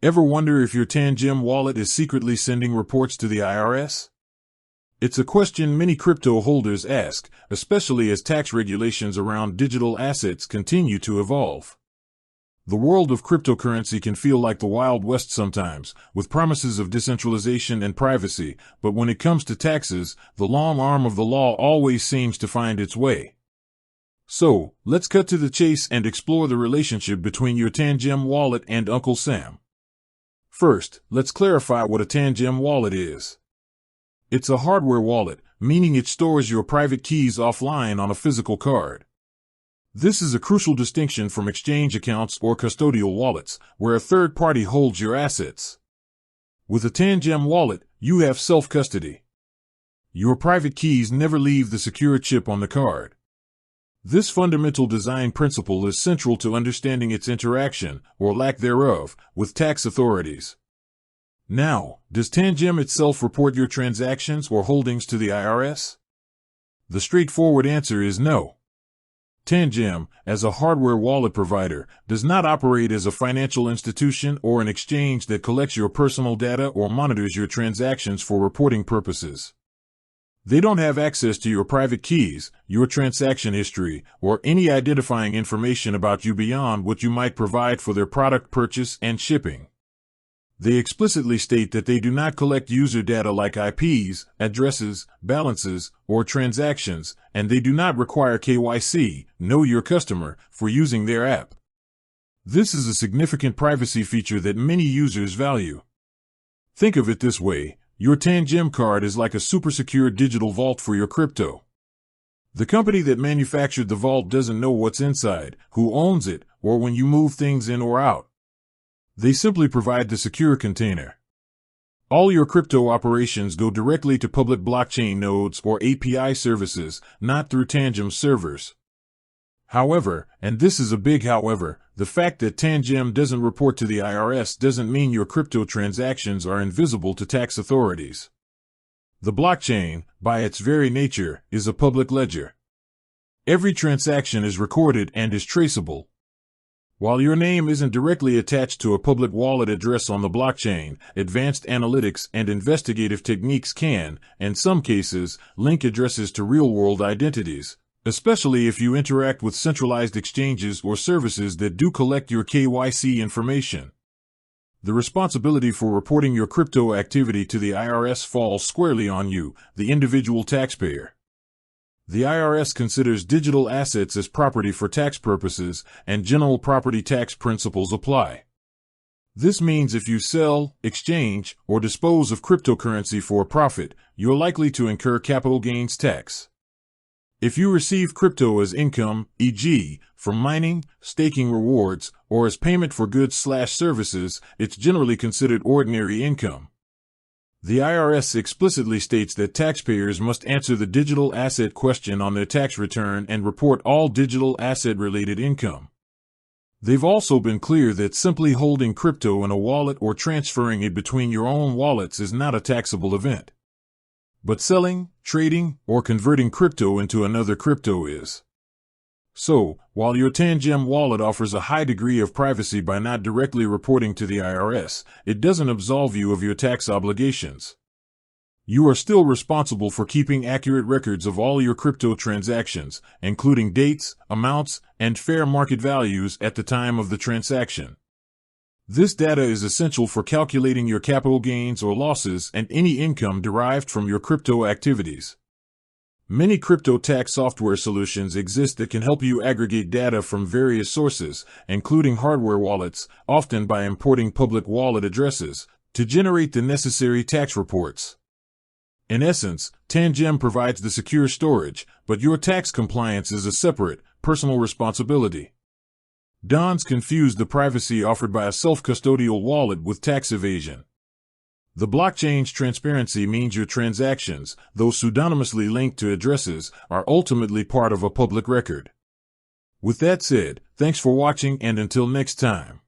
Ever wonder if your Tangem wallet is secretly sending reports to the IRS? It's a question many crypto holders ask, especially as tax regulations around digital assets continue to evolve. The world of cryptocurrency can feel like the Wild West sometimes, with promises of decentralization and privacy, but when it comes to taxes, the long arm of the law always seems to find its way. So, let's cut to the chase and explore the relationship between your Tangem wallet and Uncle Sam. First, let's clarify what a Tangem wallet is. It's a hardware wallet, meaning it stores your private keys offline on a physical card. This is a crucial distinction from exchange accounts or custodial wallets, where a third party holds your assets. With a Tangem wallet, you have self-custody. Your private keys never leave the secure chip on the card. This fundamental design principle is central to understanding its interaction, or lack thereof, with tax authorities. Now, does Tangem itself report your transactions or holdings to the IRS? The straightforward answer is no. Tangem, as a hardware wallet provider, does not operate as a financial institution or an exchange that collects your personal data or monitors your transactions for reporting purposes. They don't have access to your private keys, your transaction history, or any identifying information about you beyond what you might provide for their product purchase and shipping. They explicitly state that they do not collect user data like IPs, addresses, balances, or transactions, and they do not require KYC, know your customer, for using their app. This is a significant privacy feature that many users value. Think of it this way, your Tangem card is like a super secure digital vault for your crypto. The company that manufactured the vault doesn't know what's inside, who owns it, or when you move things in or out. They simply provide the secure container. All your crypto operations go directly to public blockchain nodes or API services, not through Tangem servers. However, and this is a big however, the fact that Tangem doesn't report to the IRS doesn't mean your crypto transactions are invisible to tax authorities. The blockchain, by its very nature, is a public ledger. Every transaction is recorded and is traceable. While your name isn't directly attached to a public wallet address on the blockchain, advanced analytics and investigative techniques can, in some cases, link addresses to real-world identities, especially if you interact with centralized exchanges or services that do collect your KYC information. The responsibility for reporting your crypto activity to the IRS falls squarely on you, the individual taxpayer. The IRS considers digital assets as property for tax purposes, and general property tax principles apply. This means if you sell, exchange, or dispose of cryptocurrency for a profit, you're likely to incur capital gains tax. If you receive crypto as income, e.g., from mining, staking rewards, or as payment for goods/services, it's generally considered ordinary income. The IRS explicitly states that taxpayers must answer the digital asset question on their tax return and report all digital asset-related income. They've also been clear that simply holding crypto in a wallet or transferring it between your own wallets is not a taxable event. But selling, trading, or converting crypto into another crypto is. So, while your Tangem wallet offers a high degree of privacy by not directly reporting to the IRS, it doesn't absolve you of your tax obligations. You are still responsible for keeping accurate records of all your crypto transactions, including dates, amounts, and fair market values at the time of the transaction. This data is essential for calculating your capital gains or losses and any income derived from your crypto activities. Many crypto tax software solutions exist that can help you aggregate data from various sources, including hardware wallets, often by importing public wallet addresses, to generate the necessary tax reports. In essence, Tangem provides the secure storage, but your tax compliance is a separate, personal responsibility. Dons confuse the privacy offered by a self-custodial wallet with tax evasion. The blockchain's transparency means your transactions, though pseudonymously linked to addresses, are ultimately part of a public record. With that said, thanks for watching and until next time.